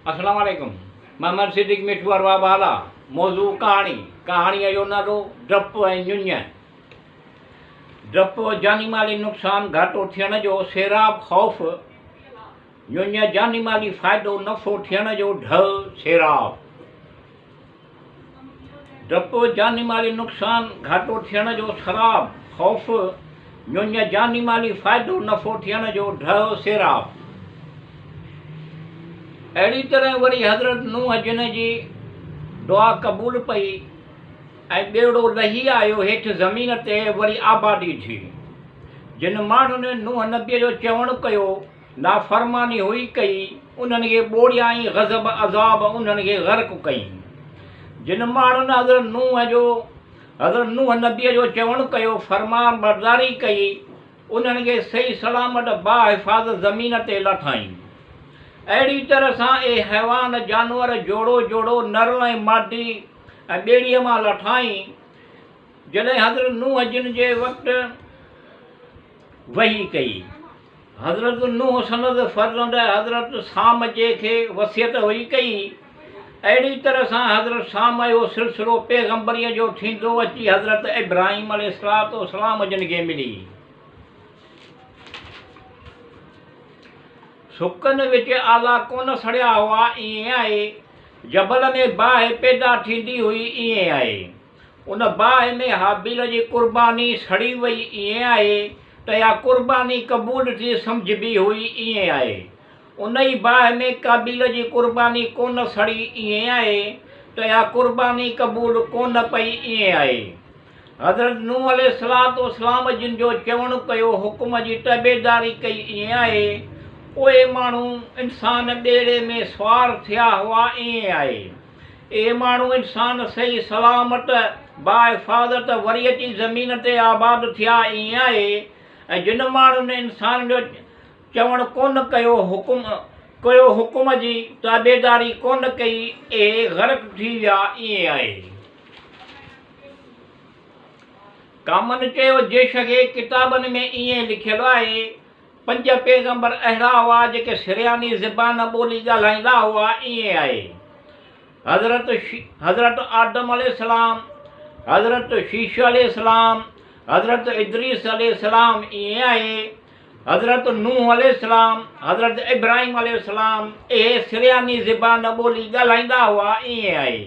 अस्सलाम वालेकुम। मोहम्मद सिद्दीक मिठवार वाबाला। मौजू कहाणी जो नालो डपु ऐं ञुञ। डपु जानी माली नुक़सान घाटो थियण जो सेराब ख़ौफ़, ञुञ जानी माली फ़ाइदो नफ़ो थियण जो ढल सेराब। डपु जानी माली नुक़सान घाटो थियण जो शराब ख़ौफ़, ञुञ जानी माली फ़ाइदो नफ़ो थियण जो ढल सेराब। अहिड़ी तरह वरी हज़रत नूह जिन जी दुआ क़बूल पई ऐं ॿेड़ो लही आयो हेठि ज़मीन ते वरी आबादी थी। जिन माण्हुनि नूह नबीअ जो चवणु कयो, नाफ़रमानी हुई कई, उन्हनि खे ॿोड़ियाई, ग़ज़ब अज़ाब उन्हनि खे ग़र्क़ कई। जिन माण्हुनि हज़रत नूह नबीअ जो चवणु कयो, फ़रमान बरदारी कई, उन्हनि खे सही सलामत बाहिफ़ाज़त ज़मीन ते लथाई। अहिड़ी तरह सां हैवान जानवर जोड़ो जोड़ो नर ऐं मादी ऐं ॿेड़ीअ मां लथाई। जॾहिं हज़रत नूह जिन जे वक़्तु वही कई, हज़रत नूह संदसि फ़र्ज़ंद हज़रत साम जे खे वसियत हुई कई। अहिड़ी तरह सां हज़रत साम जो सिलसिलो पैगम्बरीअ जो थींदो अची हज़रत इब्राहिम अलैहिस्सलाम जिन खे मिली। सुकनि विच आला कोन सड़िया हुआ, ईअं आहे। जबल में बाहि पैदा थींदी हुई, ईअं आहे। उन बाहि में हाबील जी क़ुर्बानी सड़ी वई, ईअं आहे त इहा क़ुर्बानी क़बूल थी सम्झबी हुई, ईअं आहे। उन ई बाहि में काबील जी क़ुर्बानी कोन सड़ी, ईअं आहे त इहा क़ुर्बानी क़बूल कोन पई, ईअं आहे। हज़रत नूह अलैहिस्सलाम जिन जो चवणु कयो, हुकुम जी तबेदारी कई, ईअं आहे। उहे माण्हू इंसान ॿेड़े में सुवार थिया हुआ, ईअं आहे। इहे माण्हू इंसान सही सलामत बाहिफ़ाज़त वरी अची ज़मीन ते आबाद थिया, ईअं आहे। ऐं जिन माण्हुनि इंसान जो चवणु कोन कयो, हुकुम जी ताबेदारी कोन कई, इहे ग़र्क़ थी विया, ईअं आहे। कामन चयो, जेश खे किताबनि में ईअं लिखियलु आहे, 5 पैगम्बर अहिड़ा हुआ जेके सिरियानी ज़बान ॿोली ॻाल्हाईंदा हुआ, ईअं आहे। हज़रत आदम अलैहिस्सलाम, हज़रत शीश अलैहिस्सलाम, हज़रत इदरीस अलैहिस्सलाम, ईअं आहे। हज़रत नूह अलैहिस्सलाम, हज़रत इब्राहिम अलैहिस्सलाम, इहे सिरियानी ज़बान ॿोली ॻाल्हाईंदा हुआ, ईअं आहे।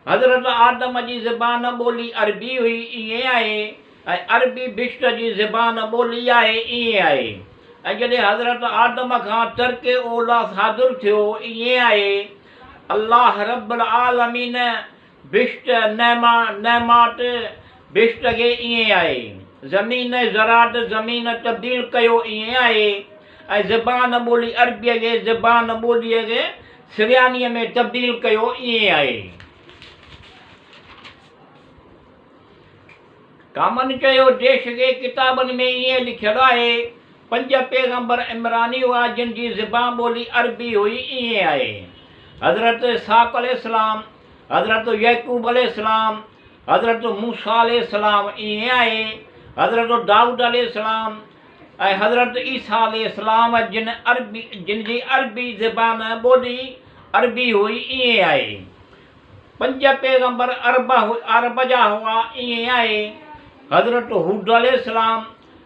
हज़रत आदम जी ज़बान ॿोली अरबी हुई, ईअं आहे। ऐं अरबी बिश्त जी ज़बान ॿोली आहे, ईअं आहे। ऐं जॾहिं हज़रत आदम खां तर्के औला सादिर थियो, ईअं आहे। अल्लाह रब्बुल आलमीन बिश्त नेमात बिश्त खे ईअं आहे। ज़मीन ज़रात ज़मीन तब्दील कयो, ईअं आहे। ऐं ज़बान ॿोली अरबीअ खे ज़बान ॿोलीअ खे सिरियानीअ में तब्दील कयो, ईअं आहे। कामन चयो, देश खे किताबनि में ईअं लिखियलु आहे, 5 पैगम्बर इमरानी हुआ जिन जी ज़बान ॿोली अरबी हुई, ईअं आहे। हज़रत इस्हाक़ अलैहिस्सलाम, हज़रत यकूब अलैहिस्सलाम, हज़रत मूसा अलैहिस्सलाम, ईअं आहे। हज़रत दाऊद अलैहिस्सलाम ऐं हज़रत ईसा अलैहिस्सलाम जिन जी अरबी ज़बान ॿोली अरबी हुई, ईअं आहे। 5 पैगम्बर अरब जा हुआ, ईअं आहे। हज़रत हूद अलैहिस्सलाम,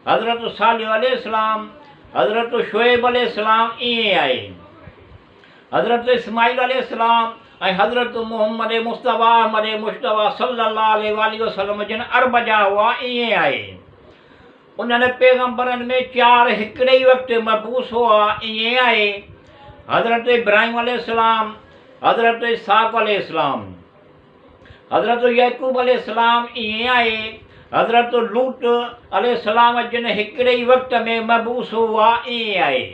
हज़रत सालिह अलैहिस्सलाम, हज़रत शुएब अलैहिस्सलाम, ईअं आहे। हज़रत इस्माईल अलैहिस्सलाम ऐं हज़रत मुहम्मद मुस्तफ़ा सल्लल्लाहु अलैहि वसल्लम जिन अरब जा हुआ, ईअं आहे। उन्हनि पैगम्बरनि में 4 हिकिड़े ई वक़्तु मबूस हुआ, ईअं आहे। हज़रत इब्राहिम अलैहिस्सलाम, हज़रत इस्हाक़ अलैहिस्सलाम, हज़रत यकूब अलैहिस्सलाम, ईअं आहे। हज़रत लूत अलैहिस्सलाम जिन हिकिड़े ई वक़्त में मबूस हुआ, ईअं आहे।